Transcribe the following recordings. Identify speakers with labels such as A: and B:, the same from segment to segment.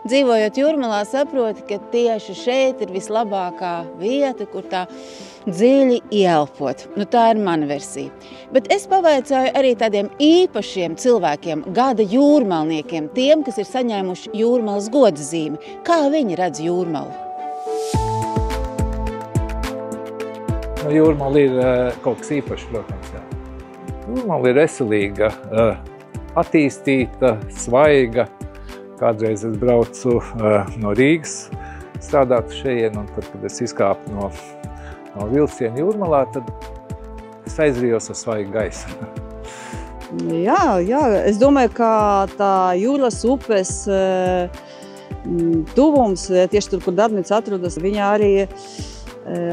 A: Dzīvojot Jūrmalā, saproti, ka tieši šeit ir vislabākā vieta, kur tā dziļi ieelpot. Tā ir mana versija. Bet es pavaicāju arī tādiem īpašiem cilvēkiem, gada jūrmalniekiem, tiem, kas ir saņēmuši Jūrmalas godazīmi. Kā viņi redz Jūrmalu?
B: Jūrmala ir kaut kas īpašs, protams. Jā. Jūrmala ir veselīga, attīstīta, svaiga. Kādreiz es braucu no Rīgas strādāt šeit, un tad, kad es izkāpu no vilciena Jūrmalā, tad es aizrijos ar svaigu gaisu.
C: Jā, es domāju, ka tā jūras upes tuvums, tieši tur, kur darbnīca atrodas, viņa arī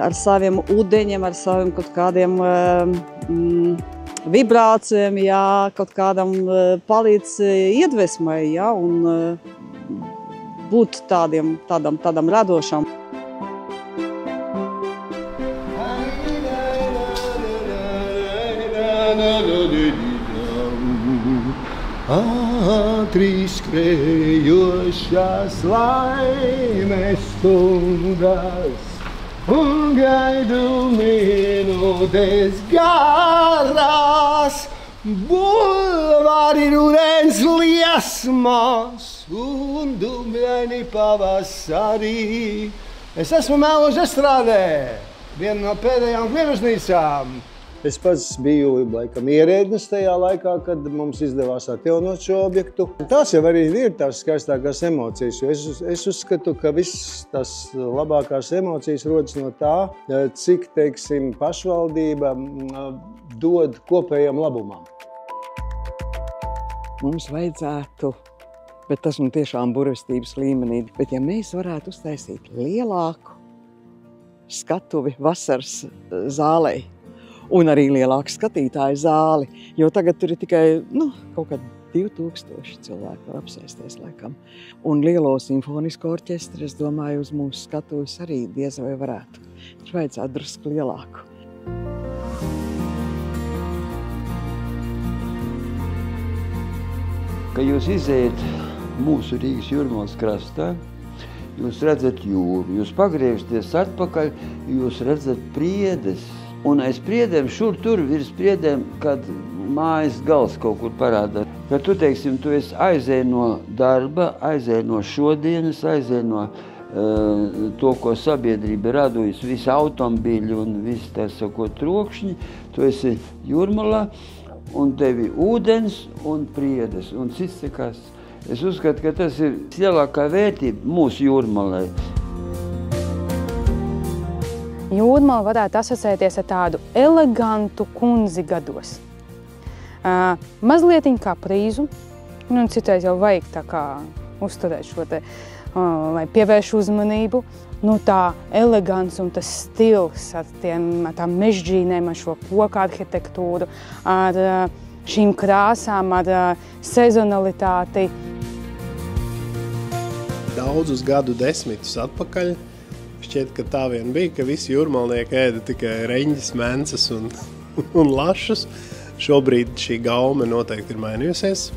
C: ar saviem ūdeņiem, ar saviem kaut kādiem vibrācijām, jā, kaut kādam palīdz iedvesmai, jā, un būt tādam radošam.
D: Ātri skrējošās laimes stundas un gaidu minūtes garās, bulvāri rudens liesmās un dubļaini pavasarī. Es esmu Mēlužu estrādē, viena no pēdējām kliežnīcām. Es pats biju laikam ierēdnis tajā laikā, kad mums izdevās atjaunot šo objektu. Tās jau arī ir tās skaistākās emocijas, jo es uzskatu, ka viss tās labākās emocijas rodas no tā, cik, teiksim, pašvaldība dod kopējam labumam.
E: Mums vajadzētu, bet tas tiešām burvestības līmenī, bet ja mēs varētu uztaisīt lielāku skatuvi vasaras zālei, un arī lielāku skatītāju zāli, jo tagad tur ir tikai, kaut kādi 2000 cilvēku var apsēsties laikam. Un lielo simfonisko orķestri, es domāju, uz mūsu skatuves arī diez vai varētu. Tur vajadzētu drusku lielāku.
F: Kad jūs izējat mūsu Rīgas Jūrmalas krastā, jūs redzat jūru, jūs pagriežaties atpakaļ, jūs redzat priedes. Un aiz priedēm, šur tur virs priedēm, kad mājas gals kaut kur parādās. Kad tu, teiksim, tu aizēji no darba, aizēji no šodienas, aizēji no to, ko sabiedrība radujas, visi automobīļi un visi tā sakot trokšņi, tu esi Jūrmalā un tevi ūdens un priedes un cits nekas. Es uzskatu, ka tas ir lielākā vērtība mūsu Jūrmalai.
G: Jūrmala varētu asociēties ar tādu elegantu kundzi gados. Mazlietiņ kā prīzu, citreiz jau vajag tā kā uzturēt šo te, vai pievērš uzmanību. Tā elegants un tas stils ar tām mežģīnēm, ar šo koku arhitektūru, ar šīm krāsām, ar sezonalitāti.
H: Daudzus gadu desmitus atpakaļ šķiet, ka tā vien bija, ka visi jūrmalnieki ēda tikai reņģis, mences un lašus. Šobrīd šī gaume noteikti ir mainījusies,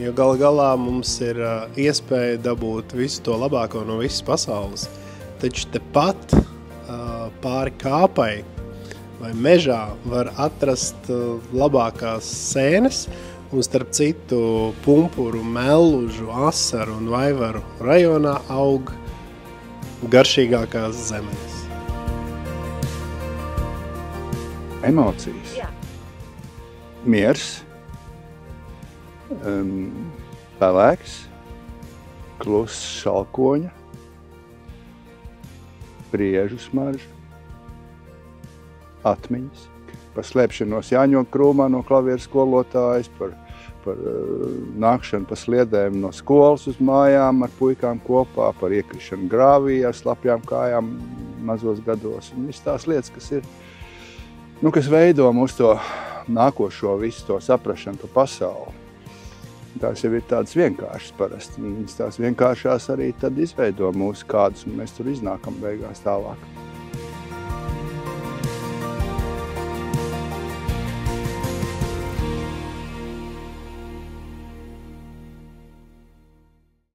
H: jo galā mums ir iespēja dabūt visu to labāko no visas pasaules. Taču tepat pāri kāpai vai mežā var atrast labākās sēnes, un starp citu Pumpuru, Mēlužu, Asaru un Vaivaru rajonā aug garšīgākās zemes.
I: Emocijas. Jā. Miers, pelēks, kluss šalkoņa, priežu smarža, atmiņas, par slēpšanos Jāņoga krūmā no klavieru skolotājas, par nākšanu pa sliedēm no skolas uz mājām ar puikām kopā, par iekrišanu grāvī ar slapjām kājām mazos gados. Un viss tās lietas, kas ir, kas veido mūsu to nākošo visu to saprašanu pa pasauli. Tās jau ir tādas vienkāršas parasti. Viņas tās vienkāršās arī tad izveido mūsu kādus, un mēs tur iznākam beigās tālāk.